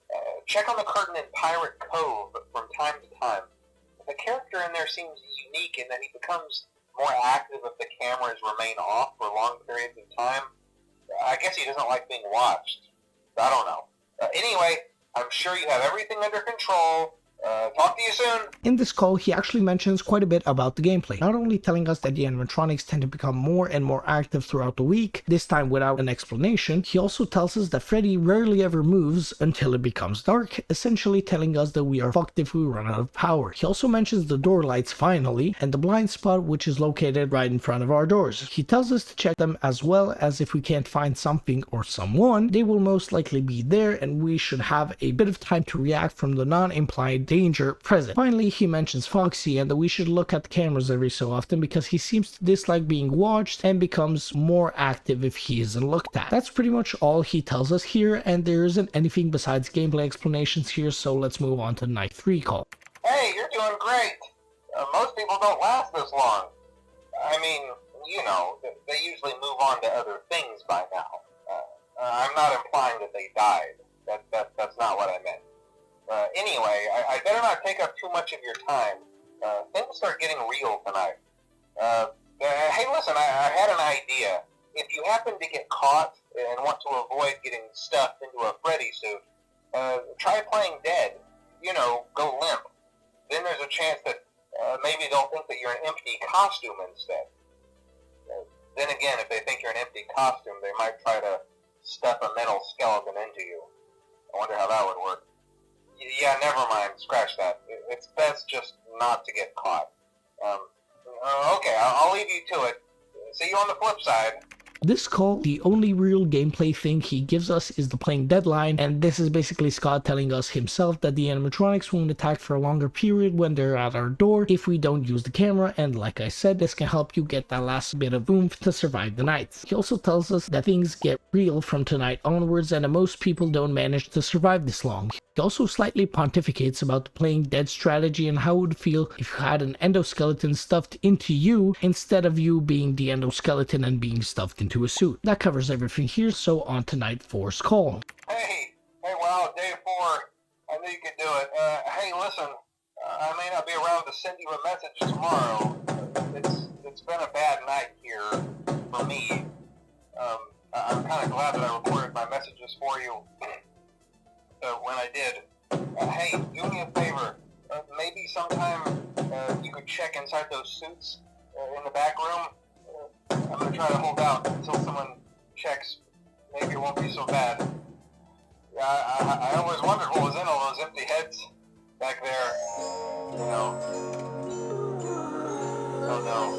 check on the curtain in Pirate Cove from time to time. The character in there seems unique in that he becomes more active if the cameras remain off for long periods of time. I guess he doesn't like being watched. I don't know. Anyway, I'm sure you have everything under control. Talk to you soon. In this call, he actually mentions quite a bit about the gameplay, not only telling us that the animatronics tend to become more and more active throughout the week, this time without an explanation. He also tells us that Freddy rarely ever moves until it becomes dark, essentially telling us that we are fucked if we run out of power. He also mentions the door lights finally, and the blind spot which is located right in front of our doors. He tells us to check them, as well as if we can't find something or someone, they will most likely be there and we should have a bit of time to react from the non-implied danger present. Finally, he mentions Foxy and that we should look at the cameras every so often because he seems to dislike being watched and becomes more active if he isn't looked at. That's pretty much all he tells us here, and there isn't anything besides gameplay explanations here, so let's move on to night 3 call. Hey, you're doing great. Most people don't last this long. I mean, you know, they usually move on to other things by now. I'm not implying that they died. That's not what I meant. Anyway, I better not take up too much of your time. Things start getting real tonight. Hey, listen, I had an idea. If you happen to get caught and want to avoid getting stuffed into a Freddy suit, try playing dead. You know, go limp. Then there's a chance that maybe they'll think that you're an empty costume instead. Then again, if they think you're an empty costume, they might try to stuff a metal skeleton into you. I wonder how that would work. Yeah, never mind. Scratch that. It's best just not to get caught. Okay, I'll leave you to it. See you on the flip side. This call, the only real gameplay thing he gives us is the playing deadline, and this is basically Scott telling us himself that the animatronics won't attack for a longer period when they're at our door if we don't use the camera, and like I said, this can help you get that last bit of oomph to survive the night. He also tells us that things get real from tonight onwards and that most people don't manage to survive this long. He also slightly pontificates about the playing dead strategy and how it would feel if you had an endoskeleton stuffed into you instead of you being the endoskeleton and being stuffed into a suit. That covers everything here, so on to night 4's call. Hey, wow, day 4. I knew you could do it. Hey, listen, I may not be around to send you a message tomorrow. It's been a bad night here for me. I'm kind of glad that I recorded my messages for you when I did. Hey, do me a favor. Maybe sometime you could check inside those suits in the back room. I'm going to try to hold out until someone checks. Maybe it won't be so bad. Yeah, I always wondered what was in all those empty heads back there. You know. Oh no.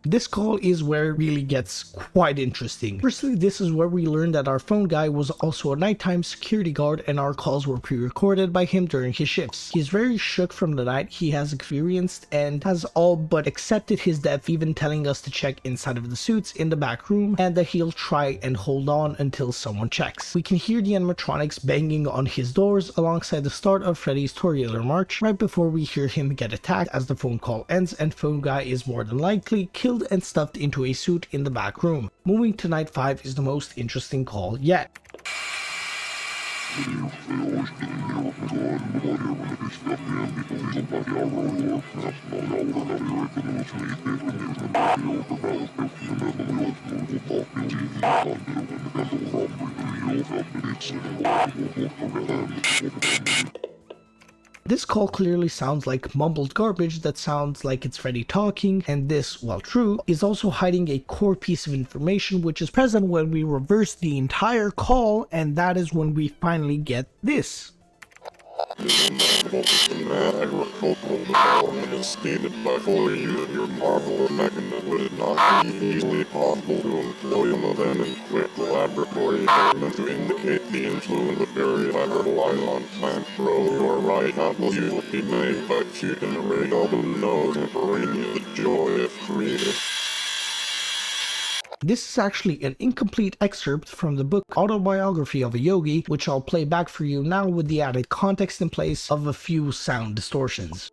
This call is where it really gets quite interesting. Firstly, this is where we learn that our phone guy was also a nighttime security guard and our calls were pre-recorded by him during his shifts. He's very shook from the night he has experienced and has all but accepted his death, even telling us to check inside of the suits in the back room and that he'll try and hold on until someone checks. We can hear the animatronics banging on his doors alongside the start of Freddy's Toreador March right before we hear him get attacked as the phone call ends and phone guy is more than likely killed and stuffed into a suit in the back room. Moving to night 5 is the most interesting call yet. This call clearly sounds like mumbled garbage that sounds like it's Freddy talking, and this, while true, is also hiding a core piece of information which is present when we reverse the entire call, and that is when we finally get this. Agricultural development is stated by fully use your marvelous mechanism would it not be easily possible to employ some of them in quick laboratory experiments to indicate the influence of various relies on plant growth. You are right, examples usually be made by Chica and Freddy, although no contemporaneous the joy of creating. This is actually an incomplete excerpt from the book Autobiography of a Yogi, which I'll play back for you now with the added context in place of a few sound distortions.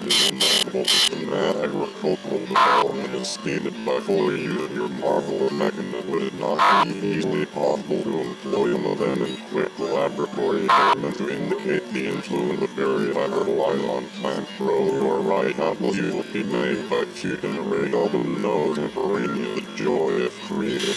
Agricultural development is stated by fully use your marvelous mechanism would it not be easily possible to employ some of them in quick laboratory experiments to indicate the influence of various relies on plant growth. You are right, examples usually be made by Chica and Freddy, although no contemporaneous the joy of creating.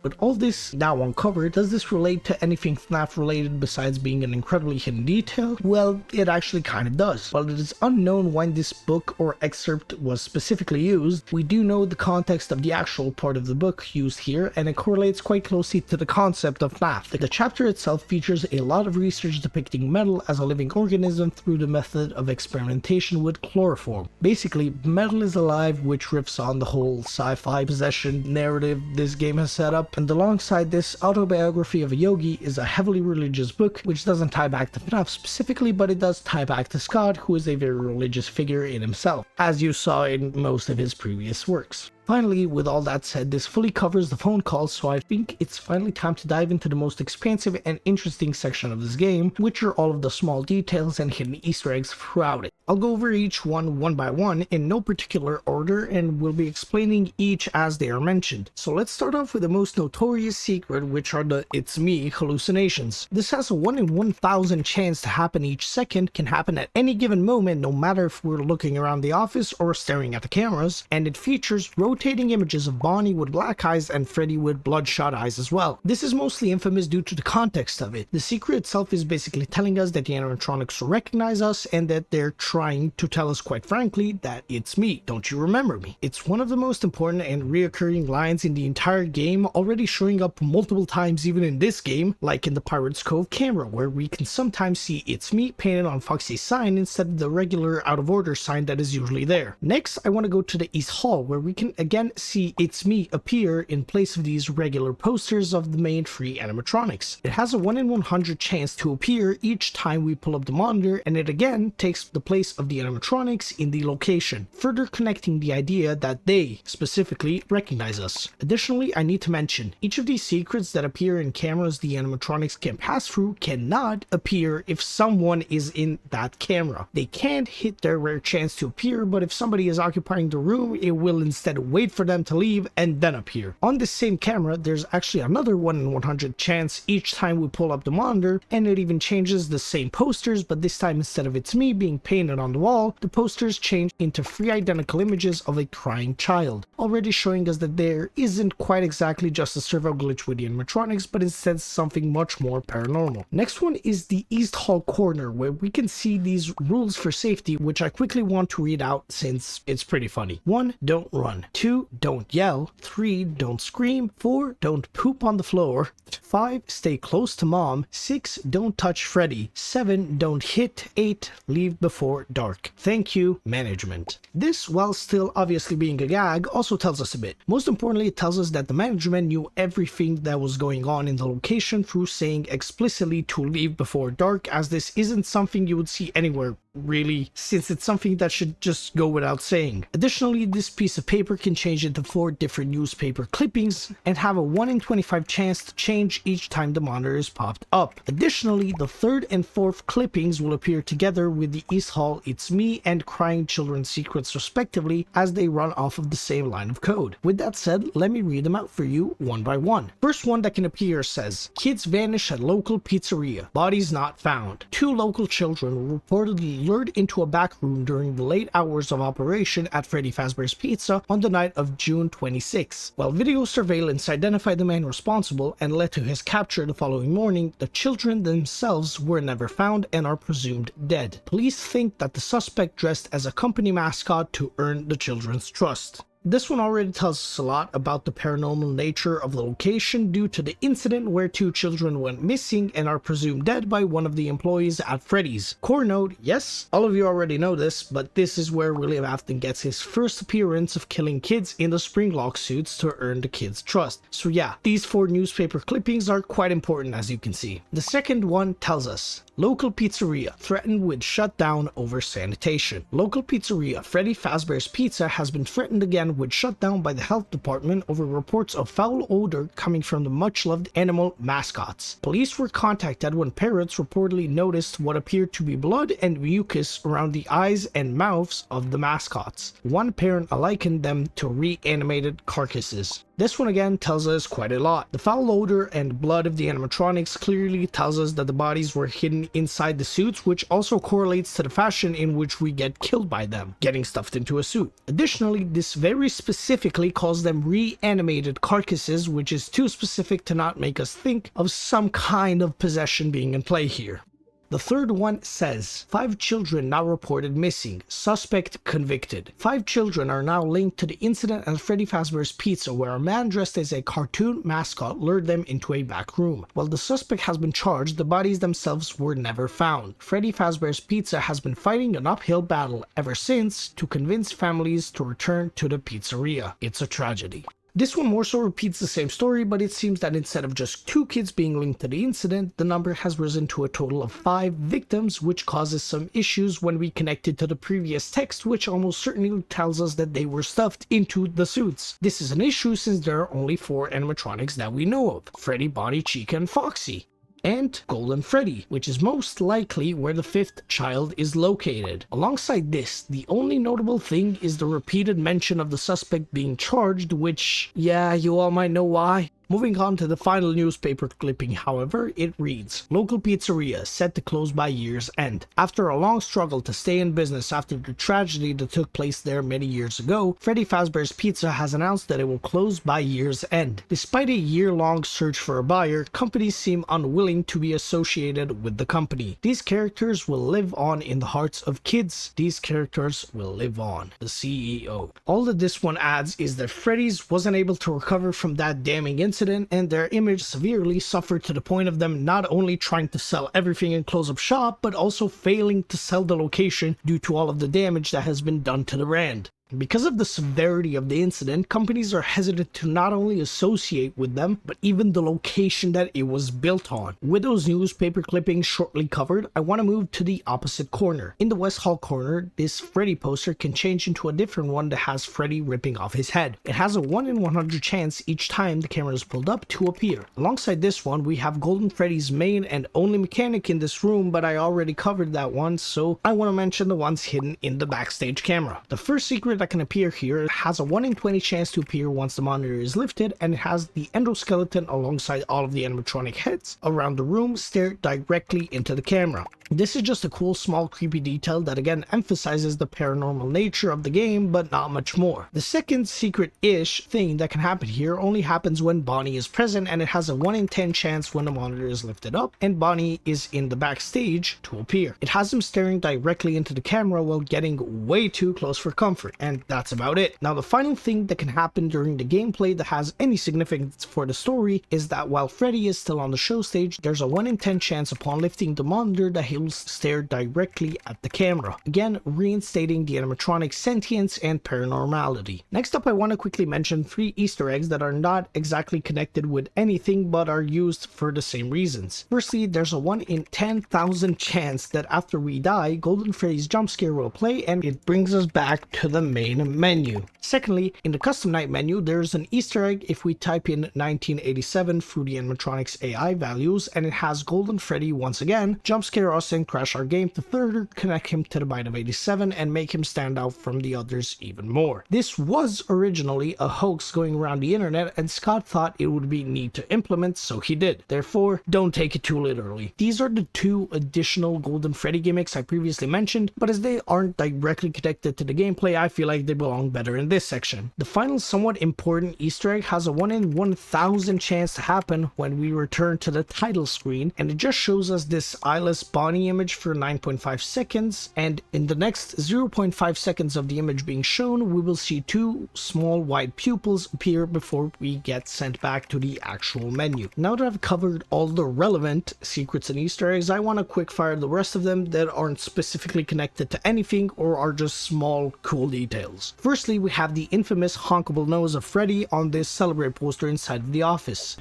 With all this now uncovered, does this relate to anything FNAF related besides being an incredibly hidden detail? Well, it actually kind of does. While it is unknown when this book or excerpt was specifically used, we do know the context of the actual part of the book used here, and it correlates quite closely to the concept of FNAF. The chapter itself features a lot of research depicting metal as a living organism through the method of experimentation with chloroform. Basically, metal is alive, which riffs on the whole sci-fi possession narrative this game has set up. And alongside this, Autobiography of a Yogi is a heavily religious book, which doesn't tie back to FNAF specifically, but it does tie back to Scott, who is a very religious figure in himself, as you saw in most of his previous works. Finally, with all that said, this fully covers the phone calls, so I think it's finally time to dive into the most expansive and interesting section of this game, which are all of the small details and hidden Easter eggs throughout it. I'll go over each one by one in no particular order and will be explaining each as they are mentioned. So let's start off with the most notorious secret, which are the "it's me" hallucinations. This has a 1 in 1,000 chance to happen each second, can happen at any given moment no matter if we're looking around the office or staring at the cameras, and it features rotating images of Bonnie with black eyes and Freddy with bloodshot eyes as well. This is mostly infamous due to the context of it. The secret itself is basically telling us that the animatronics recognize us and that they're trying to tell us, quite frankly, that it's me, don't you remember me? It's one of the most important and reoccurring lines in the entire game, already showing up multiple times even in this game, like in the Pirate's Cove camera, where we can sometimes see "it's me" painted on Foxy's sign instead of the regular out of order sign that is usually there. Next, I want to go to the East Hall, where we can again see "it's me" appear in place of these regular posters of the main free animatronics. It has a 1 in 100 chance to appear each time we pull up the monitor, and it again takes the place of the animatronics in the location, further connecting the idea that they specifically recognize us. Additionally, I need to mention, each of these secrets that appear in cameras the animatronics can pass through cannot appear if someone is in that camera. They can't hit their rare chance to appear, but if somebody is occupying the room, it will instead wait for them to leave and then appear. On this same camera, there's actually another 1 in 100 chance each time we pull up the monitor, and it even changes the same posters, but this time instead of "it's me" being painted on the wall, the posters change into 3 identical images of a crying child, already showing us that there isn't quite exactly just a servo glitch with the animatronics, but instead something much more paranormal. Next one is the East Hall corner, where we can see these rules for safety, which I quickly want to read out since it's pretty funny. 1. Don't run. 2. Don't yell. 3. Don't scream. 4. Don't poop on the floor. 5. Stay close to mom. 6. Don't touch Freddy. 7. Don't hit. 8. Leave before dark. Thank you, management. This, while still obviously being a gag, also tells us a bit. Most importantly, it tells us that the management knew everything that was going on in the location through saying explicitly to leave before dark, as this isn't something you would see anywhere really, since it's something that should just go without saying. Additionally, this piece of paper can change into 4 different newspaper clippings and have a 1 in 25 chance to change each time the monitor is popped up. Additionally, the 3rd and 4th clippings will appear together with the East Hall "it's me" and crying children secrets respectively, as they run off of the same line of code. With that said, let me read them out for you one by one. First one that can appear says, "Kids vanish at local pizzeria. Bodies not found. 2 local children were reportedly lured into a back room during the late hours of operation at Freddy Fazbear's Pizza on the night of June 26. While video surveillance identified the man responsible and led to his capture the following morning, the children themselves were never found and are presumed dead. Police think that the suspect dressed as a company mascot to earn the children's trust." This one already tells us a lot about the paranormal nature of the location due to the incident where 2 children went missing and are presumed dead by one of the employees at Freddy's. Core note, yes, all of you already know this, but this is where William Afton gets his first appearance of killing kids in the Springlock suits to earn the kids' trust. So yeah, these 4 newspaper clippings are quite important, as you can see. The second one tells us, local pizzeria threatened with shutdown over sanitation. Local pizzeria Freddy Fazbear's Pizza has been threatened again with shutdown by the health department over reports of foul odor coming from the much-loved animal mascots. Police were contacted when parents reportedly noticed what appeared to be blood and mucus around the eyes and mouths of the mascots. One parent likened them to reanimated carcasses. This one again tells us quite a lot. The foul odor and blood of the animatronics clearly tells us that the bodies were hidden inside the suits, which also correlates to the fashion in which we get killed by them, getting stuffed into a suit. Additionally, this very specifically calls them reanimated carcasses, which is too specific to not make us think of some kind of possession being in play here. The third one says, 5 children now reported missing, suspect convicted. 5 children are now linked to the incident at Freddy Fazbear's Pizza, where a man dressed as a cartoon mascot lured them into a back room. While the suspect has been charged, the bodies themselves were never found. Freddy Fazbear's Pizza has been fighting an uphill battle ever since to convince families to return to the pizzeria. It's a tragedy. This one more so repeats the same story, but it seems that instead of just 2 kids being linked to the incident, the number has risen to a total of 5 victims, which causes some issues when we connect it to the previous text, which almost certainly tells us that they were stuffed into the suits. This is an issue since there are only 4 animatronics that we know of: Freddy, Bonnie, Chica, and Foxy. and Golden Freddy, which is most likely where the 5th child is located. Alongside this, the only notable thing is the repeated mention of the suspect being charged, which, yeah, you all might know why. Moving on to the final newspaper clipping, however, it reads, "Local pizzeria set to close by year's end. After a long struggle to stay in business after the tragedy that took place there many years ago, Freddy Fazbear's Pizza has announced that it will close by year's end. Despite a year-long search for a buyer, companies seem unwilling to be associated with the company. These characters will live on in the hearts of kids. These characters will live on. The CEO." All that this one adds is that Freddy's wasn't able to recover from that damning incident, and their image severely suffered to the point of them not only trying to sell everything and close up shop, but also failing to sell the location due to all of the damage that has been done to the brand. Because of the severity of the incident, companies are hesitant to not only associate with them, but even the location that it was built on. With those newspaper clippings shortly covered, I want to move to the opposite corner. In the West Hall corner, this Freddy poster can change into a different one that has Freddy ripping off his head. It has a 1 in 100 chance each time the camera is pulled up to appear. Alongside this one, we have Golden Freddy's main and only mechanic in this room, but I already covered that one, so I want to mention the ones hidden in the backstage camera. The first secret that can appear here has a 1 in 20 chance to appear once the monitor is lifted, and it has the endoskeleton alongside all of the animatronic heads around the room stare directly into the camera. This is just a cool small creepy detail that again emphasizes the paranormal nature of the game, but not much more. The second secret-ish thing that can happen here only happens when Bonnie is present, and it has a 1 in 10 chance when the monitor is lifted up and Bonnie is in the backstage to appear. It has him staring directly into the camera while getting way too close for comfort, and that's about it. Now the final thing that can happen during the gameplay that has any significance for the story is that while Freddy is still on the show stage, there's a 1 in 10 chance upon lifting the monitor that he will stare directly at the camera, again reinstating the animatronic sentience and paranormality. Next up, I want to quickly mention 3 Easter eggs that are not exactly connected with anything but are used for the same reasons. Firstly, there's a 1 in 10,000 chance that after we die, Golden Freddy's jump scare will play and it brings us back to the main menu. Secondly, in the custom night menu, there's an Easter egg if we type in 1987 through the animatronics AI values, and it has Golden Freddy once again jump scare us and crash our game to further connect him to the byte of 87 and make him stand out from the others even more. This was originally a hoax going around the internet, and Scott thought it would be neat to implement, so he did. Therefore, don't take it too literally. These are the 2 additional Golden Freddy gimmicks I previously mentioned, but as they aren't directly connected to the gameplay, I feel like they belong better in this section. The final somewhat important Easter egg has a 1 in 1,000 chance to happen when we return to the title screen, and it just shows us this eyeless Bonnie image for 9.5 seconds, and in the next 0.5 seconds of the image being shown, we will see 2 small white pupils appear before we get sent back to the actual menu. Now that I've covered all the relevant secrets and Easter eggs, I want to quick fire the rest of them that aren't specifically connected to anything or are just small cool details. Firstly, we have the infamous honkable nose of Freddy on this Celebrate poster inside of the office.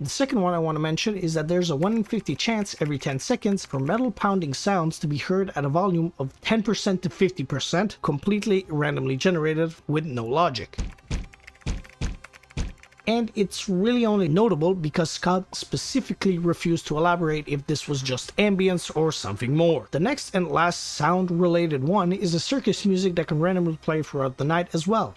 The second one I want to mention is that there's a 1 in 50 chance every 10 seconds for metal pounding sounds to be heard at a volume of 10% to 50%, completely randomly generated with no logic. And it's really only notable because Scott specifically refused to elaborate if this was just ambience or something more. The next and last sound related one is the circus music that can randomly play throughout the night as well.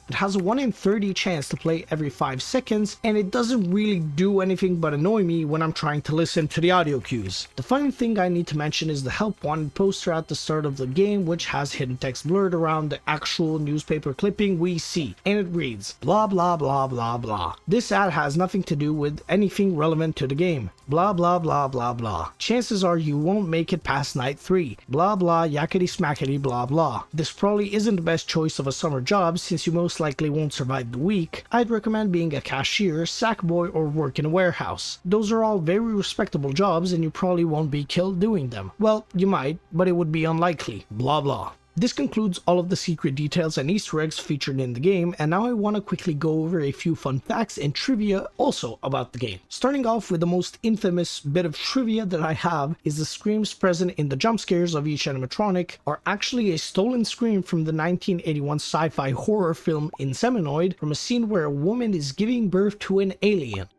It has a 1 in 30 chance to play every 5 seconds, and it doesn't really do anything but annoy me when I'm trying to listen to the audio cues. The final thing I need to mention is the help wanted poster at the start of the game, which has hidden text blurred around the actual newspaper clipping we see, and it reads blah blah blah blah blah. This ad has nothing to do with anything relevant to the game. Blah blah blah blah blah. Chances are you won't make it past night 3. Blah blah yakety smackety blah blah. This probably isn't the best choice of a summer job since you most likely won't survive the week. I'd recommend being a cashier, sack boy, or work in a warehouse. Those are all very respectable jobs and you probably won't be killed doing them. Well, you might, but it would be unlikely. Blah blah. This concludes all of the secret details and Easter eggs featured in the game, and now I want to quickly go over a few fun facts and trivia also about the game. Starting off with the most infamous bit of trivia that I have is the screams present in the jump scares of each animatronic are actually a stolen scream from the 1981 sci-fi horror film Inseminoid, from a scene where a woman is giving birth to an alien.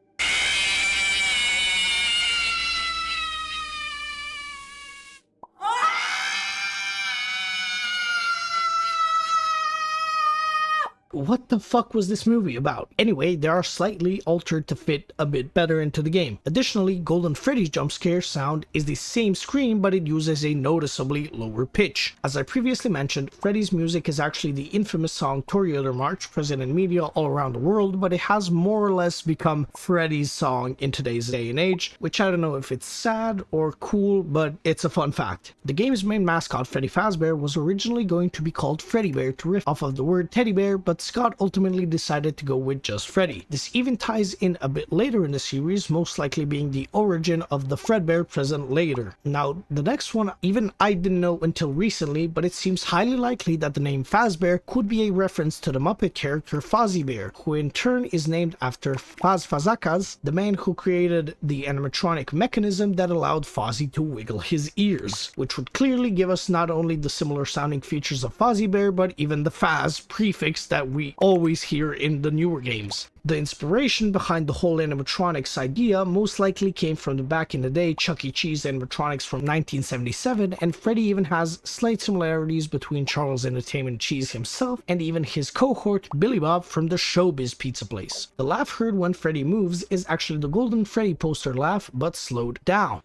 What the fuck was this movie about? Anyway, they are slightly altered to fit a bit better into the game. Additionally, Golden Freddy's jump scare sound is the same scream, but it uses a noticeably lower pitch. As I previously mentioned, Freddy's music is actually the infamous song Toreador March, present in media all around the world, but it has more or less become Freddy's song in today's day and age, which I don't know if it's sad or cool, but it's a fun fact. The game's main mascot, Freddy Fazbear, was originally going to be called Freddy Bear to riff off of the word teddy bear, but Scott ultimately decided to go with just Freddy. This even ties in a bit later in the series, most likely being the origin of the Fredbear present later. Now, the next one, even I didn't know until recently, but it seems highly likely that the name Fazbear could be a reference to the Muppet character Fozzie Bear, who in turn is named after Faz Fazakas, the man who created the animatronic mechanism that allowed Fozzie to wiggle his ears, which would clearly give us not only the similar sounding features of Fozzie Bear, but even the Faz prefix that we always hear in the newer games. The inspiration behind the whole animatronics idea most likely came from the back in the day Chuck E. Cheese animatronics from 1977, and Freddy even has slight similarities between Charles Entertainment Cheese himself and even his cohort Billy Bob from the Showbiz Pizza Place. The laugh heard when Freddy moves is actually the Golden Freddy poster laugh, but slowed down.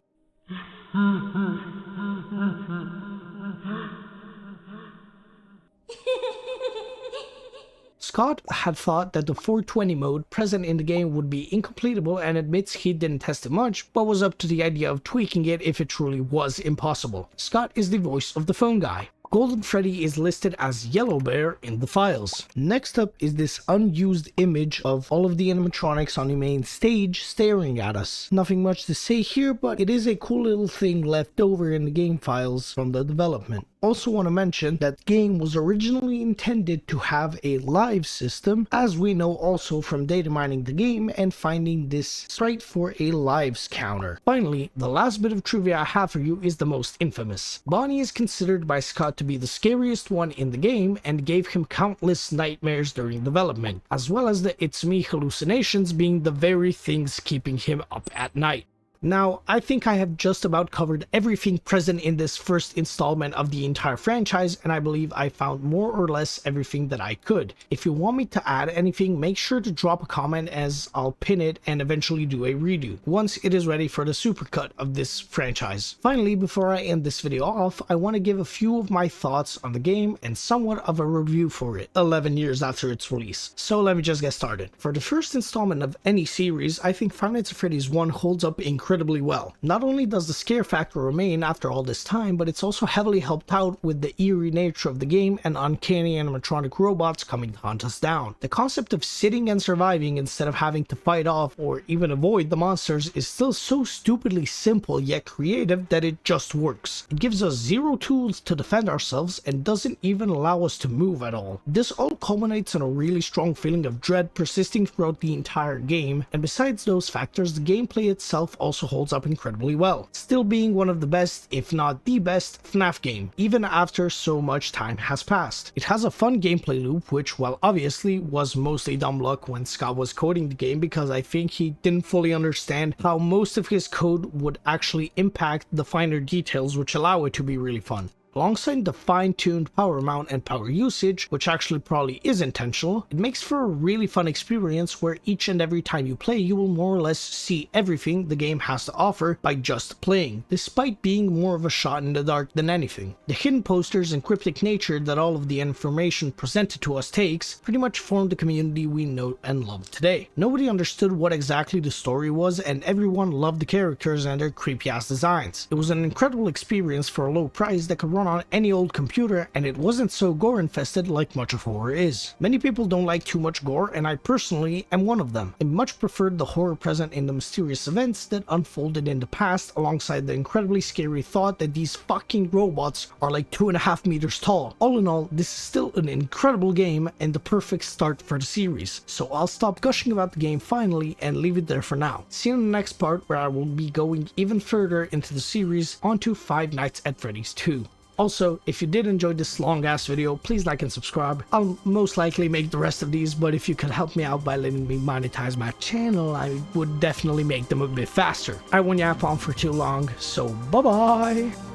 Scott had thought that the 420 mode present in the game would be incompletable and admits he didn't test it much, but was up to the idea of tweaking it if it truly was impossible. Scott is the voice of the phone guy. Golden Freddy is listed as Yellow Bear in the files. Next up is this unused image of all of the animatronics on the main stage staring at us. Nothing much to say here, but it is a cool little thing left over in the game files from the development. Also want to mention that the game was originally intended to have a live system, as we know also from data mining the game and finding this sprite for a lives counter. Finally, the last bit of trivia I have for you is the most infamous. Bonnie is considered by Scott to be the scariest one in the game and gave him countless nightmares during development, as well as the "it's me" hallucinations being the very things keeping him up at night. Now, I think I have just about covered everything present in this first installment of the entire franchise, and I believe I found more or less everything that I could. If you want me to add anything, make sure to drop a comment as I'll pin it and eventually do a redo once it is ready for the supercut of this franchise. Finally, before I end this video off, I want to give a few of my thoughts on the game and somewhat of a review for it 11 years after its release. So let me just get started. For the first installment of any series, I think Five Nights at Freddy's 1 holds up incredibly well. Not only does the scare factor remain after all this time, but it's also heavily helped out with the eerie nature of the game and uncanny animatronic robots coming to hunt us down. The concept of sitting and surviving instead of having to fight off or even avoid the monsters is still so stupidly simple yet creative that it just works. It gives us zero tools to defend ourselves and doesn't even allow us to move at all. This all culminates in a really strong feeling of dread persisting throughout the entire game, and besides those factors, the gameplay itself also holds up incredibly well, still being one of the best, if not the best, FNAF game, even after so much time has passed. It has a fun gameplay loop, which, while obviously was mostly dumb luck when Scott was coding the game, because I think he didn't fully understand how most of his code would actually impact the finer details, which allow it to be really fun. Alongside the fine-tuned power amount and power usage, which actually probably is intentional, it makes for a really fun experience where each and every time you play, you will more or less see everything the game has to offer by just playing, despite being more of a shot in the dark than anything. The hidden posters and cryptic nature that all of the information presented to us takes pretty much form the community we know and love today. Nobody understood what exactly the story was, and everyone loved the characters and their creepy-ass designs. It was an incredible experience for a low price that could run run on any old computer, and it wasn't so gore infested like much of horror is. Many people don't like too much gore, and I personally am one of them. I much preferred the horror present in the mysterious events that unfolded in the past, alongside the incredibly scary thought that these fucking robots are like 2.5 meters tall. All in all, this is still an incredible game and the perfect start for the series, so I'll stop gushing about the game finally and leave it there for now. See you in the next part, where I will be going even further into the series onto Five Nights at Freddy's 2. Also, if you did enjoy this long ass video, please like and subscribe. I'll most likely make the rest of these, but if you could help me out by letting me monetize my channel, I would definitely make them a bit faster. I won't yap on for too long, so bye bye!